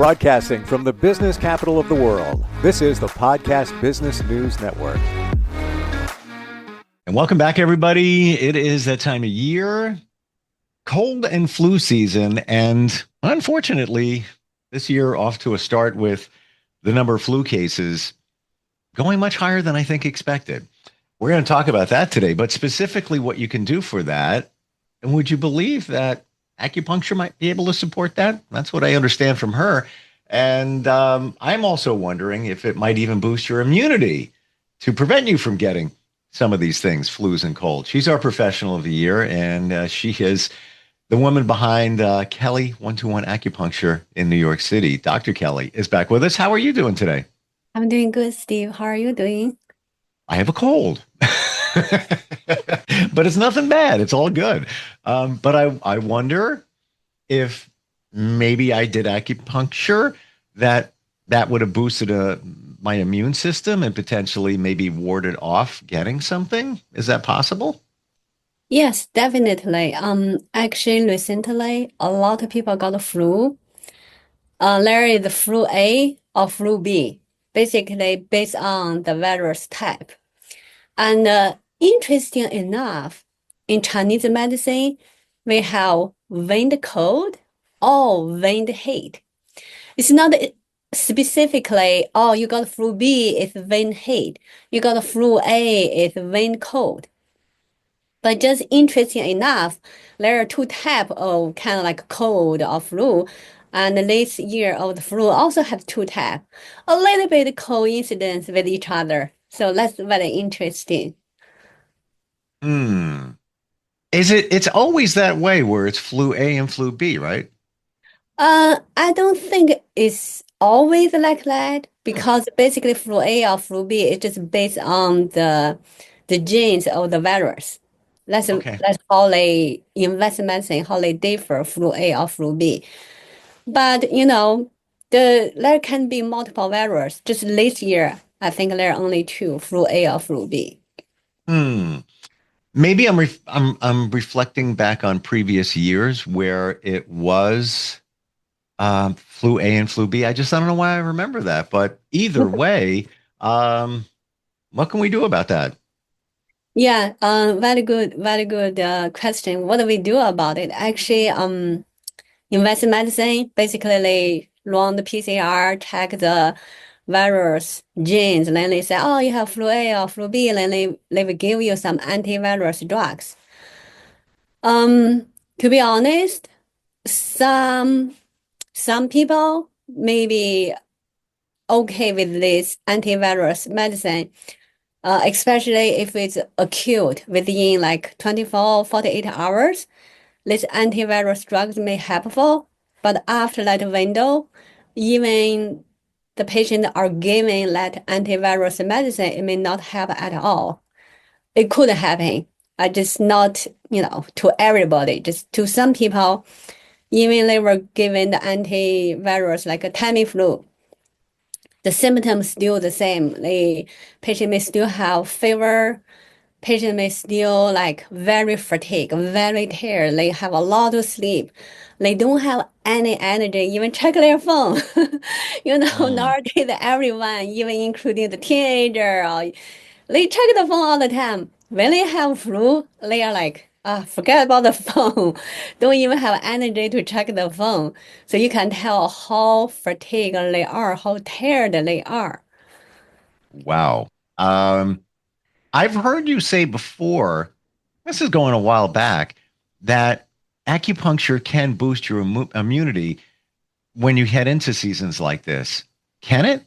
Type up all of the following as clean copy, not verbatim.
Broadcasting from the business capital of the world, this is the Podcast Business News Network. And welcome back, everybody. It is that time of year, cold and flu season. And unfortunately, this year off to a start with the number of flu cases going much higher than I think expected. We're going to talk about that today, but specifically what you can do for that. And would you believe that acupuncture might be able to support that? That's what I understand from her. And I'm also wondering if it might even boost your immunity to prevent you from getting some of these things, flus and colds. She's our professional of the year, and she is the woman behind Kelly 121 Acupuncture in New York City. Dr. Kelly is back with us. How are you doing today? I'm doing good, Steve. How are you doing? I have a cold, but it's nothing bad. It's all good. But I wonder if maybe I did acupuncture that would have boosted my immune system and potentially maybe warded off getting something. Is that possible? Yes, definitely. Actually, recently, a lot of people got the flu. There is the flu A or flu B, basically based on the virus type. And interesting enough, in Chinese medicine, we have wind cold or wind heat. It's not specifically, oh, you got flu B, it's wind heat. You got flu A, it's wind cold. But just interesting enough, there are two types of kind of like cold or flu. And this year of the flu also have two types. A little bit coincidence with each other. So that's very interesting. It's always that way where it's flu A and flu B, right? I don't think it's always like that because basically flu A or flu B is just based on the genes of the virus. That's how they invest medicine, how they differ flu A or flu B. But there can be multiple viruses. Just this year, I think there are only two, flu A or flu B. Maybe I'm reflecting back on previous years where it was flu A and flu B. I don't know why I remember that. But either way, what can we do about that? Yeah, very good question. What do we do about it? Actually, invasive medicine, basically they run the PCR, check the virus genes, and then they say, oh, you have flu A or flu B, and then they will give you some antivirus drugs. To be honest, some people may be okay with this antivirus medicine, especially if it's acute within like 24, 48 hours. This antivirus drugs may helpful, but after that window, even the patient are given that antivirus medicine, it may not help at all. It could happen. Just not, to everybody, just to some people, even they were given the antivirus like a Tamiflu, the symptoms still the same. The patient may still have fever, patient may still like very fatigued, very tired. They have a lot of sleep. They don't have any energy, even check their phone. Nowadays everyone, even including the teenager, they check the phone all the time. When they have flu, they are like, forget about the phone. Don't even have energy to check the phone. So you can tell how fatigued they are, how tired they are. Wow. I've heard you say before, this is going a while back, that acupuncture can boost your immunity when you head into seasons like this. Can it?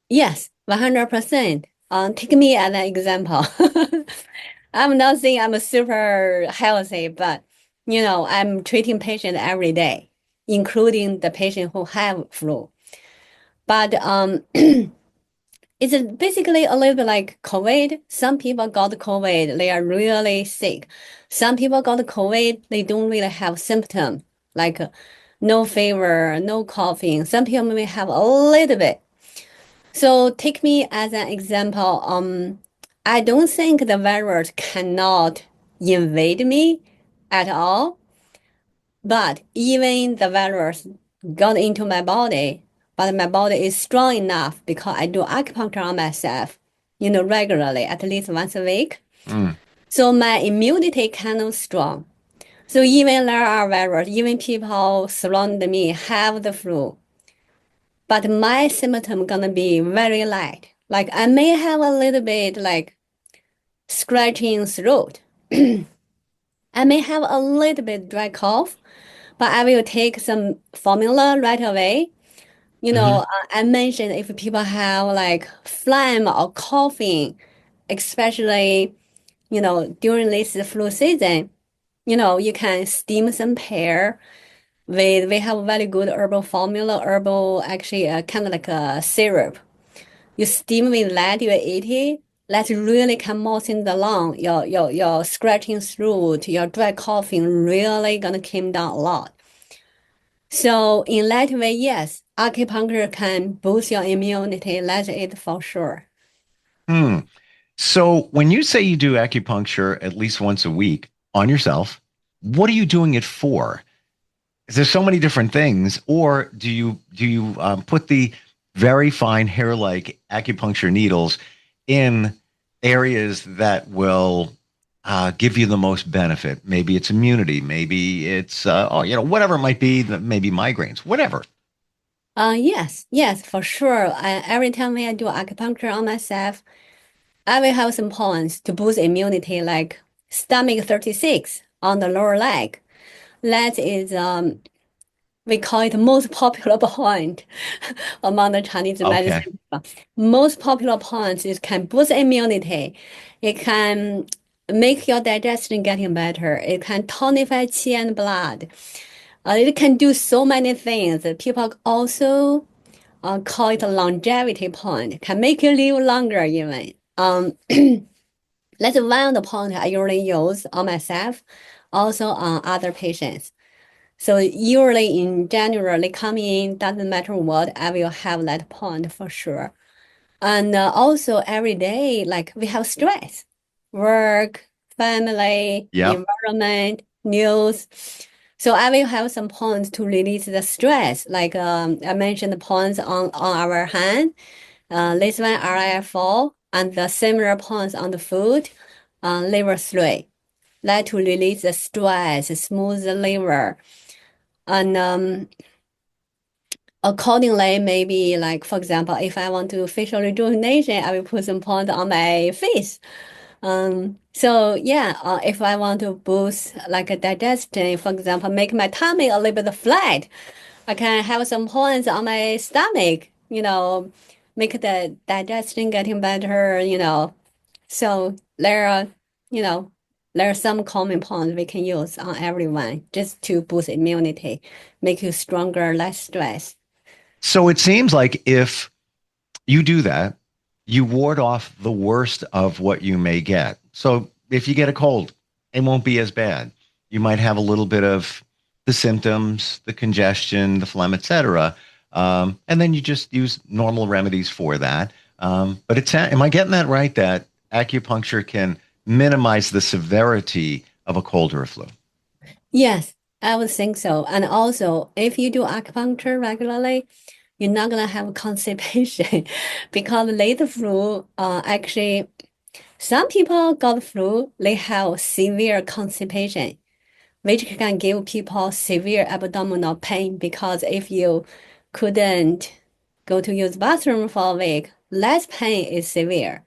Yes, 100%. Take me as an example. I'm not saying I'm super healthy, but I'm treating patients every day, including the patient who have flu. But it's basically a little bit like COVID. Some people got COVID, they are really sick. Some people got COVID, they don't really have symptoms, like no fever, no coughing. Some people may have a little bit. So take me as an example. I don't think the virus cannot invade me at all. But even the virus got into my body, but my body is strong enough because I do acupuncture on myself, regularly, at least once a week. So my immunity kind of strong. So even there are virus, even people surrounding me have the flu, but my symptom gonna be very light. Like I may have a little bit like scratching throat. I may have a little bit dry cough, but I will take some formula right away. I mentioned if people have like phlegm or coughing, especially, during this flu season, you can steam some pear. We have very good herbal formula, actually kind of like a syrup. You steam with that, you eat it. That really can moisten the lung. Your scratching throat, your dry coughing really gonna calm down a lot. So in that way, yes, acupuncture can boost your immunity. That's it for sure. So when you say you do acupuncture at least once a week on yourself, what are you doing it for? There's so many different things, or do you put the very fine hair-like acupuncture needles in areas that will give you the most benefit? Maybe it's immunity, maybe it's whatever it might be, maybe migraines, whatever. Yes, for sure. Every time when I do acupuncture on myself, I will have some points to boost immunity, like stomach 36 on the lower leg. That is we call it most popular point among the Chinese Okay. medicine. Most popular points is can boost immunity. It can make your digestion getting better. It can tonify qi and blood. It can do so many things. People also call it a longevity point. Can make you live longer even. That's one of the points I usually use on myself, also on other patients. So usually in January, they come in, doesn't matter what, I will have that point for sure. And also every day, like we have stress, work, family, Yeah. environment, news. So I will have some points to release the stress. Like I mentioned the points on our hand, this one RIF4, and the similar points on the foot, liver 3. That to release the stress, smooth the liver. And accordingly, maybe like, for example, if I want to facial rejuvenation, I will put some points on my face. So yeah, if I want to boost like a digestion, for example, make my tummy a little bit flat, I can have some points on my stomach, make the digestion getting better. So there are some common points we can use on everyone just to boost immunity, make you stronger, less stress. So it seems like if you do that, you ward off the worst of what you may get. So if you get a cold, it won't be as bad. You might have a little bit of the symptoms, the congestion, the phlegm, etc. And then you just use normal remedies for that. But am I getting that right? That acupuncture can minimize the severity of a cold or a flu? Yes, I would think so. And also, if you do acupuncture regularly, you're not gonna have constipation because late flu, actually, some people got flu, they have severe constipation, which can give people severe abdominal pain because if you couldn't go to use bathroom for a week, less pain is severe.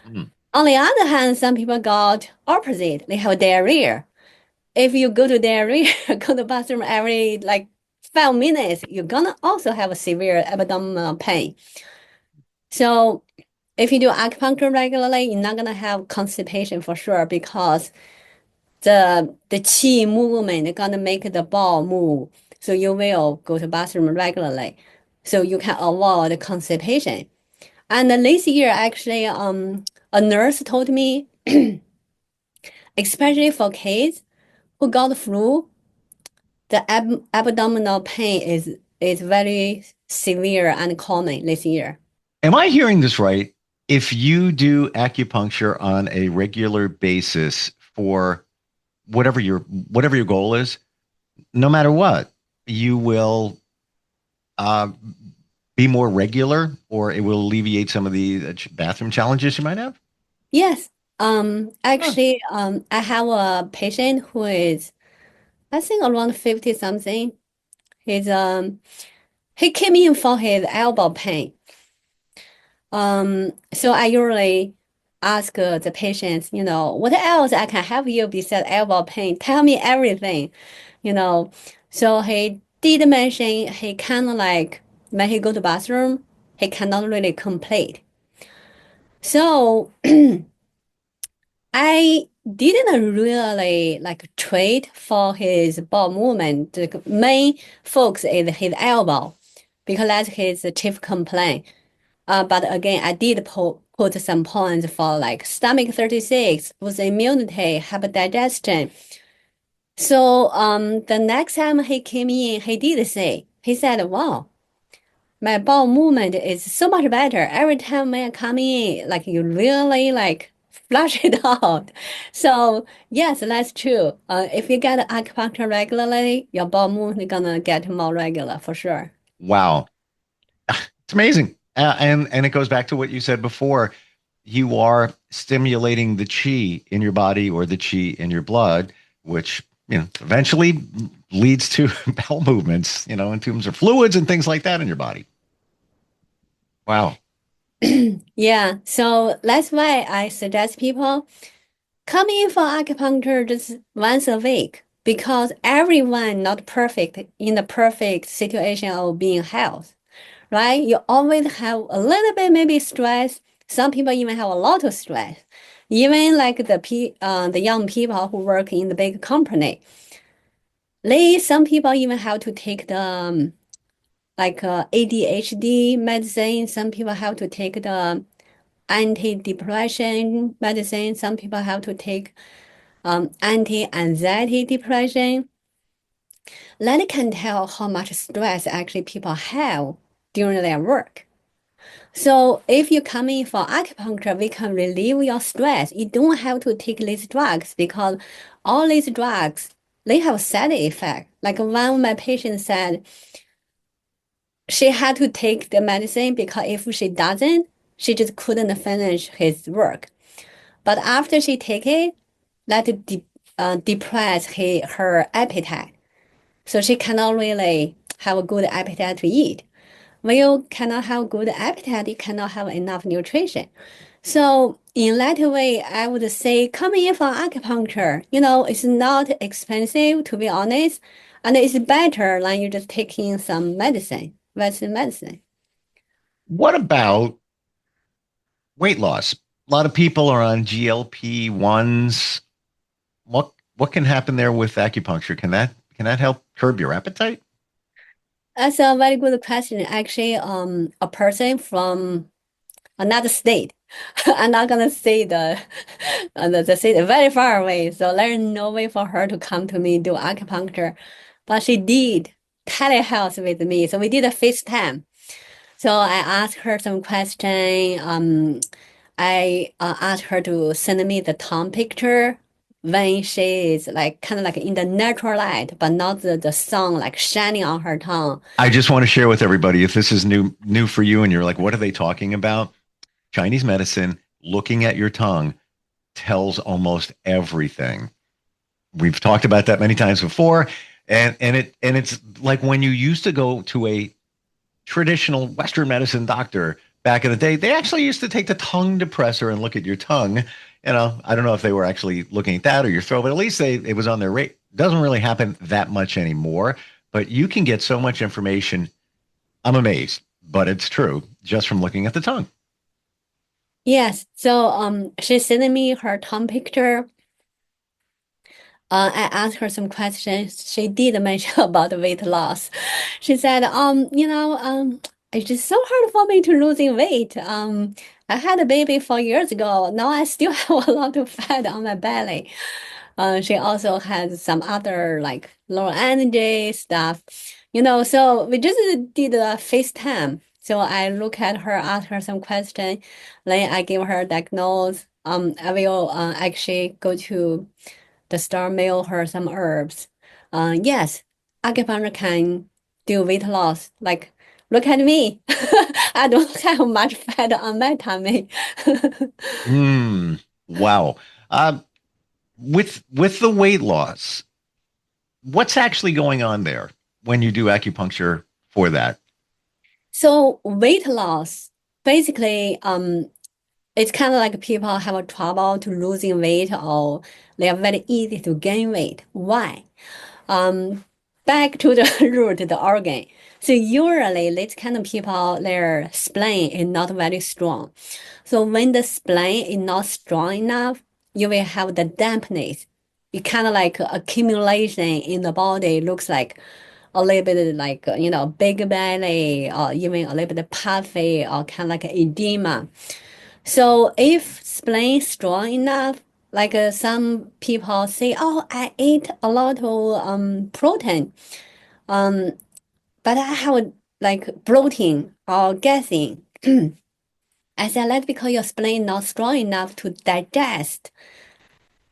Mm. On the other hand, some people got opposite. They have diarrhea. If you go to diarrhea, go to bathroom every like 5 minutes, you're gonna also have a severe abdominal pain. So if you do acupuncture regularly, you're not gonna have constipation for sure because the qi movement is gonna make the ball move. So you will go to bathroom regularly. So you can avoid constipation. And then this year, actually, a nurse told me, especially for kids who got the flu, the abdominal pain is very severe and common this year. Am I hearing this right? If you do acupuncture on a regular basis for whatever your goal is, no matter what, you will uh, be more regular, or it will alleviate some of the bathroom challenges you might have? Yes. Huh. Actually, I have a patient who is, I think around 50 something. He's he came in for his elbow pain. So I usually ask the patients, what else I can help you besides elbow pain? Tell me everything, you know. So he did mention he kind of like when he go to bathroom, he cannot really complete. So I didn't really like treat for his bowel movement. The main focus is his elbow because that's his chief complaint. But again, I did put some points for like stomach 36 with immunity, digestion. So the next time he came in, he did say, he said, wow, my bowel movement is so much better. Every time when I come in, like you really like flush it out. So yes, that's true. If you get acupuncture regularly, your bowel movement is gonna get more regular for sure. Wow. It's amazing. And it goes back to what you said before. You are stimulating the chi in your body or the chi in your blood, which, eventually leads to bowel movements, in terms of fluids and things like that in your body. Wow. Yeah, so that's why I suggest people come in for acupuncture just once a week because everyone not perfect in the perfect situation of being health, right? You always have a little bit maybe stress. Some people even have a lot of stress. Even like the young people who work in the big company, some people even have to take the like ADHD medicine. Some people have to take the anti-depression medicine. Some people have to take anti-anxiety depression. That can tell how much stress actually people have during their work. So if you come in for acupuncture, we can relieve your stress. You don't have to take these drugs because all these drugs, they have side effect. Like one of my patients said she had to take the medicine because if she doesn't, she just couldn't finish his work. But after she take it, that depress her appetite. So she cannot really have a good appetite to eat. When you cannot have good appetite, you cannot have enough nutrition. So in that way, I would say come in for acupuncture. It's not expensive to be honest, and it's better than you just taking some medicine, Western medicine. What about weight loss? A lot of people are on GLP-1s. What can happen there with acupuncture? Can that help curb your appetite? That's a very good question. Actually, a person from another state. I'm not gonna say the state very far away, so there's no way for her to come to me do acupuncture. But she did telehealth with me, so we did a FaceTime. So I asked her some question. I asked her to send me the tongue picture when she is like kind of like in the natural light, but not the sun like shining on her tongue. I just want to share with everybody if this is new for you and you're like, what are they talking about? Chinese medicine, looking at your tongue tells almost everything. We've talked about that many times before. And it's like when you used to go to a traditional Western medicine doctor back in the day, they actually used to take the tongue depressor and look at your tongue. I don't know if they were actually looking at that or your throat, but at least it was on their rate. Doesn't really happen that much anymore, but you can get so much information. I'm amazed, but it's true just from looking at the tongue. Yes, so she sent me her tongue picture. I asked her some questions. She did mention about the weight loss. She said, it's just so hard for me to losing weight. I had a baby 4 years ago. Now I still have a lot of fat on my belly. She also has some other like low energy stuff, so we just did a FaceTime. So I look at her, ask her some question, then I give her a diagnose. I will actually go to the store, mail her some herbs. Yes, acupuncture can do weight loss. Like look at me. I don't have much fat on my tummy. Wow. With the weight loss, what's actually going on there when you do acupuncture for that? So weight loss, basically, it's kind of like people have a trouble to losing weight or they are very easy to gain weight. Why? Back to the root, the organ. So usually these kind of people, their spleen is not very strong. So when the spleen is not strong enough, you will have the dampness. It kind of like accumulation in the body, looks like a little bit like, big belly or even a little bit puffy or kind of like edema. So if spleen strong enough, like some people say, oh, I ate a lot of protein, but I have like bloating or gassing. I said that's because your spleen not strong enough to digest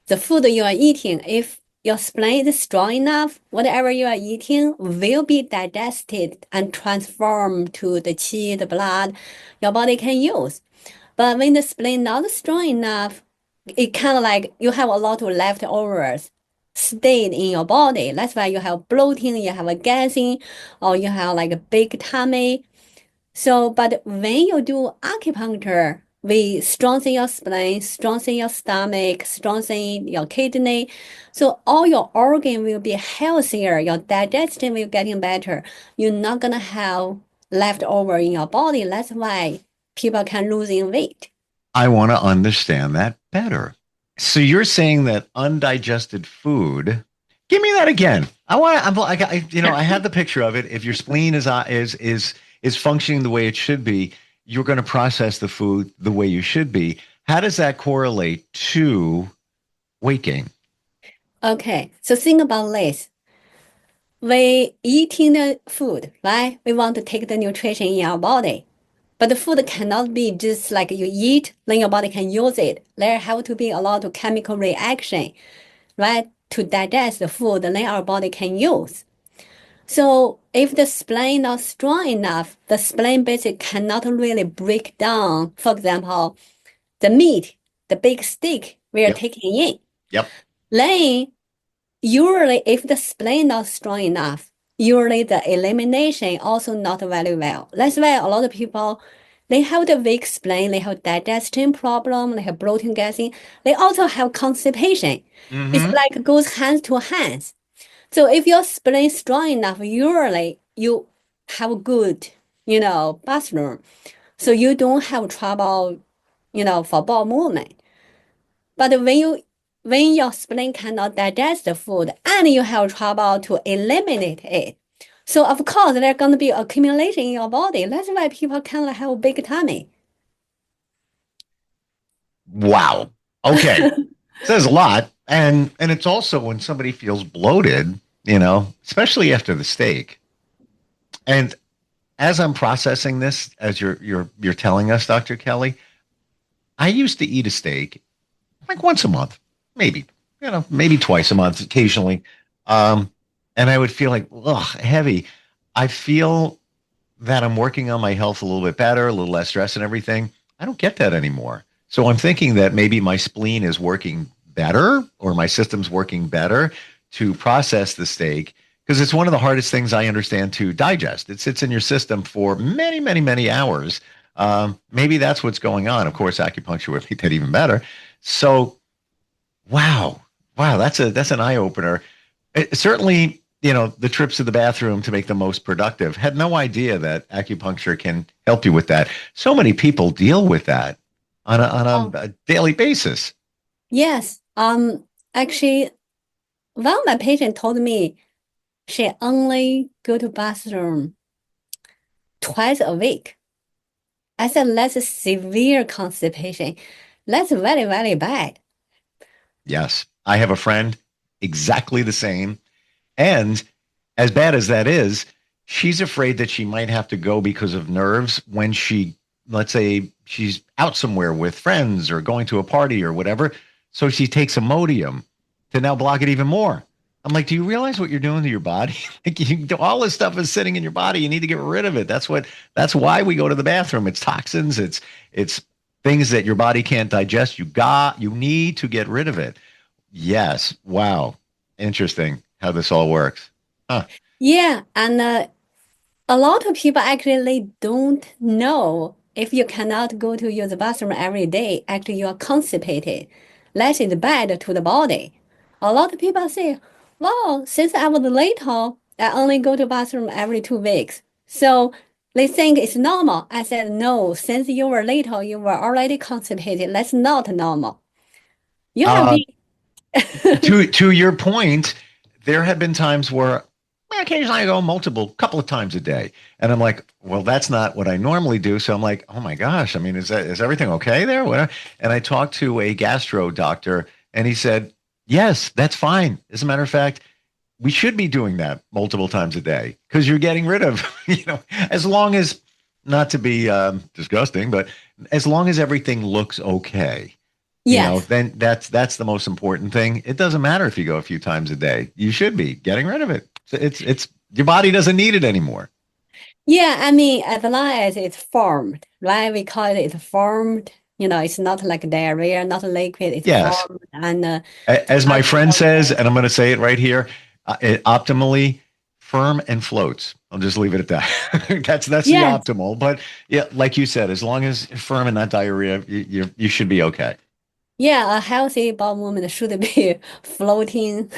the food you are eating. If your spleen is strong enough, whatever you are eating will be digested and transformed to the qi, the blood your body can use. But when the spleen not strong enough, it kind of like you have a lot of leftovers stayed in your body. That's why you have bloating, you have a gassing, or you have like a big tummy. So, but when you do acupuncture, we strengthen your spleen, strengthen your stomach, strengthen your kidney. So all your organ will be healthier. Your digestion will getting better. You're not gonna have leftover in your body. That's why people can losing weight. I want to understand that better. So you're saying that undigested food. Give me that again. I had the picture of it. If your spleen is functioning the way it should be, you're going to process the food the way you should be. How does that correlate to weight gain? Okay, so think about this. We eating the food, right? We want to take the nutrition in our body. But the food cannot be just like you eat, then your body can use it. There have to be a lot of chemical reaction, right? To digest the food, then our body can use. So if the spleen not strong enough, the spleen basically cannot really break down, for example, the meat, the big steak we are Yep. taking in. Yep. Then usually if the spleen not strong enough, usually the elimination also not very well. That's why a lot of people, they have the weak spleen, they have digestion problem, they have bloating, gassing, they also have constipation. It's Mm-hmm. like goes hands to hands. So if your spleen is strong enough, usually you have a good, bathroom. So you don't have trouble, for bowel movement. But when your spleen cannot digest the food and you have trouble to eliminate it, so of course there's going to be accumulation in your body. That's why people kind of have a big tummy. Wow. Okay. Says a lot. And it's also when somebody feels bloated, especially after the steak. And as I'm processing this, as you're telling us, Dr. Kelly, I used to eat a steak like once a month, maybe, maybe twice a month, occasionally. And I would feel like, ugh, heavy. I feel that I'm working on my health a little bit better, a little less stress and everything. I don't get that anymore. So I'm thinking that maybe my spleen is working better or my system's working better to process the steak because it's one of the hardest things I understand to digest. It sits in your system for many, many, many hours. Maybe that's what's going on. Of course, acupuncture would make that even better. So, wow, that's an eye opener. Certainly, the trips to the bathroom to make the most productive. Had no idea that acupuncture can help you with that. So many people deal with that on a daily basis. Yes. Actually, one of my patients told me she only go to bathroom twice a week. I said that's a severe constipation. That's very, very bad. Yes, I have a friend exactly the same. And as bad as that is, she's afraid that she might have to go because of nerves when let's say she's out somewhere with friends or going to a party or whatever. So she takes Imodium to now block it even more. I'm like, do you realize what you're doing to your body? Like all this stuff is sitting in your body. You need to get rid of it. That's why we go to the bathroom. It's toxins. It's things that your body can't digest. You need to get rid of it. Yes. Wow. Interesting how this all works. Huh. Yeah, and a lot of people actually don't know if you cannot go to use the bathroom every day, actually you are constipated. That is bad to the body. A lot of people say, well, since I was little, I only go to bathroom every 2 weeks. So they think it's normal. I said, no, since you were little, you were already constipated. That's not normal. You have Uh, been, to your point, there have been times where occasionally I go multiple couple of times a day, and I'm like, well, that's not what I normally do. So I'm like, oh my gosh, I mean, is everything okay there? What? And I talked to a gastro doctor, and he said, yes, that's fine. As a matter of fact, we should be doing that multiple times a day because you're getting rid of, as long as not to be disgusting, but as long as everything looks okay. yes. Then that's the most important thing. It doesn't matter if you go a few times a day. You should be getting rid of it. It's your body doesn't need it anymore. Yeah, I mean, as long as it's formed, right? We call it formed. It's not like diarrhea, not liquid, it's Yes. formed. And As my friend says, okay. and I'm going to say it right here, optimally firm and floats. I'll just leave it at that. That's the Yes, optimal. But yeah, like you said, as long as firm and not diarrhea, you should be okay. yeah, a healthy bowel movement should be floating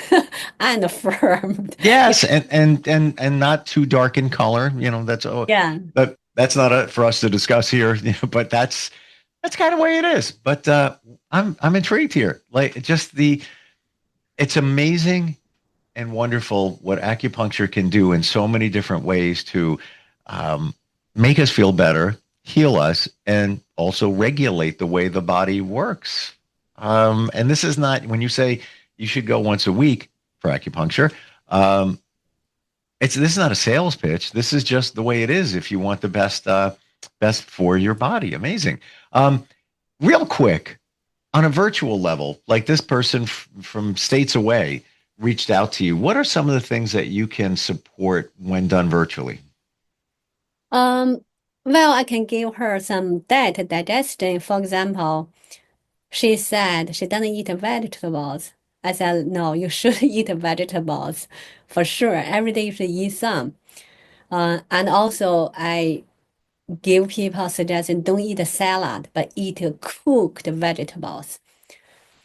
and firmed. Yes, and not too dark in color. Yeah. That's not for us to discuss here. But that's kind of the way it is. But I'm intrigued here. Like it's amazing and wonderful what acupuncture can do in so many different ways to um, make us feel better, heal us, and also regulate the way the body works. And this is not when you say you should go once a week for acupuncture. Um, this is not a sales pitch. This is just the way it is. If you want the best for your body, amazing. Real quick, on a virtual level, like this person from states away reached out to you. What are some of the things that you can support when done virtually? Um, well, I can give her some digestion. For example, she said she doesn't eat vegetables. I said, no, you should eat vegetables for sure. Every day you should eat some. And also, I give people suggestion don't eat a salad, but eat cooked vegetables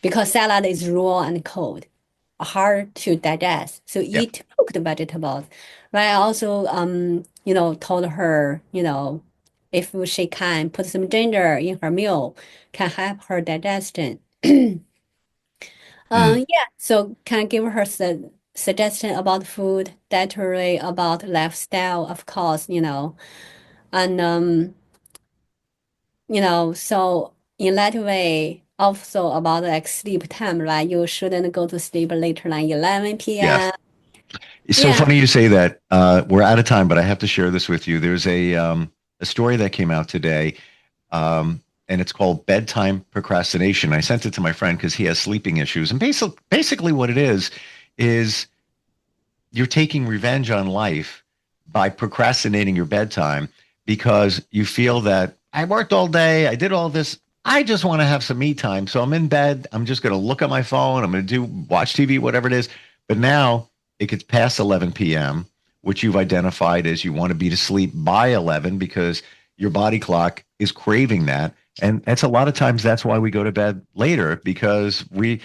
because salad is raw and cold, hard to digest. So Yeah. eat cooked vegetables. Right. I also, told her, if she can put some ginger in her meal, can help her digestion. Mm. Yeah. So can I give her suggestion about food, dietary, about lifestyle, of course, and so in that way, also about like sleep time, right? You shouldn't go to sleep later than 11 Yes. p.m. It's so Yeah. funny you say that. We're out of time, but I have to share this with you. There's a story that came out today, and it's called bedtime procrastination. I sent it to my friend because he has sleeping issues, and basically what it is you're taking revenge on life by procrastinating your bedtime because you feel that I worked all day, I did all this. I just want to have some me time. So I'm in bed. I'm just going to look at my phone. I'm going to watch TV, whatever it is. But now it gets past 11 p.m., which you've identified as you want to be to sleep by 11 because your body clock is craving that. And that's a lot of times that's why we go to bed later because we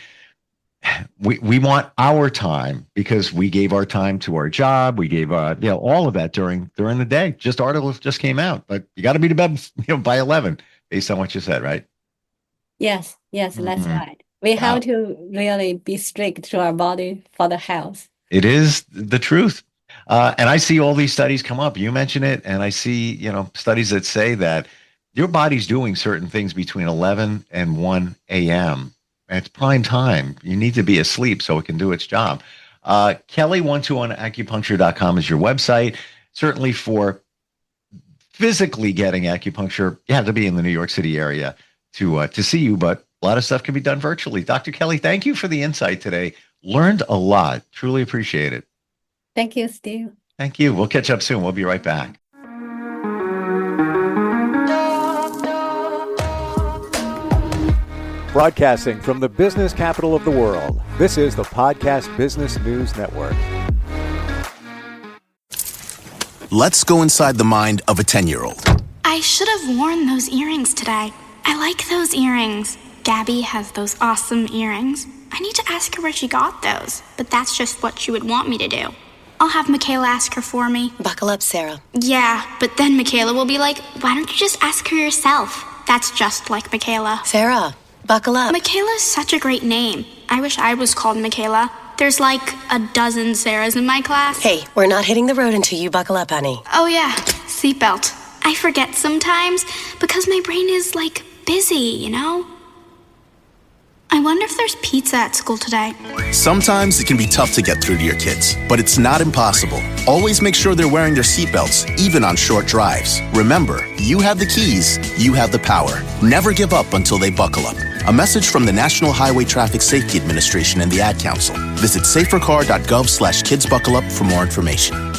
want our time because we gave our time to our job. We gave all of that during the day. Just articles just came out, but you got to be to bed by 11 based on what you said, right? Yes. Yes, that's Mhm. right. We have Wow. to really be strict to our body for the health. It is the truth. And I see all these studies come up. You mention it, and I see, studies that say that your body's doing certain things between 11 and 1 a.m. And it's prime time. You need to be asleep so it can do its job. Kelly12 on acupuncture.com is your website. Certainly for physically getting acupuncture, you have to be in the New York City area to see you, but a lot of stuff can be done virtually. Dr. Kelly, thank you for the insight today. Learned a lot. Truly appreciate it. Thank you, Steve. Thank you. We'll catch up soon. We'll be right back. Broadcasting from the business capital of the world, this is the Podcast Business News Network. Let's go inside the mind of a 10-year-old. I should have worn those earrings today. I like those earrings. Gabby has those awesome earrings. I need to ask her where she got those, but that's just what she would want me to do. I'll have Michaela ask her for me. Buckle up, Sarah. Yeah, but then Michaela will be like, why don't you just ask her yourself? That's just like Michaela. Sarah, buckle up. Michaela's such a great name. I wish I was called Michaela. There's like a dozen Sarahs in my class. Hey, we're not hitting the road until you buckle up, honey. Oh yeah, seatbelt. I forget sometimes because my brain is like busy, you know? I wonder if there's pizza at school today. Sometimes it can be tough to get through to your kids, but it's not impossible. Always make sure they're wearing their seatbelts, even on short drives. Remember, you have the keys, you have the power. Never give up until they buckle up. A message from the National Highway Traffic Safety Administration and the Ad Council. Visit safercar.gov/kidsbuckleup for more information.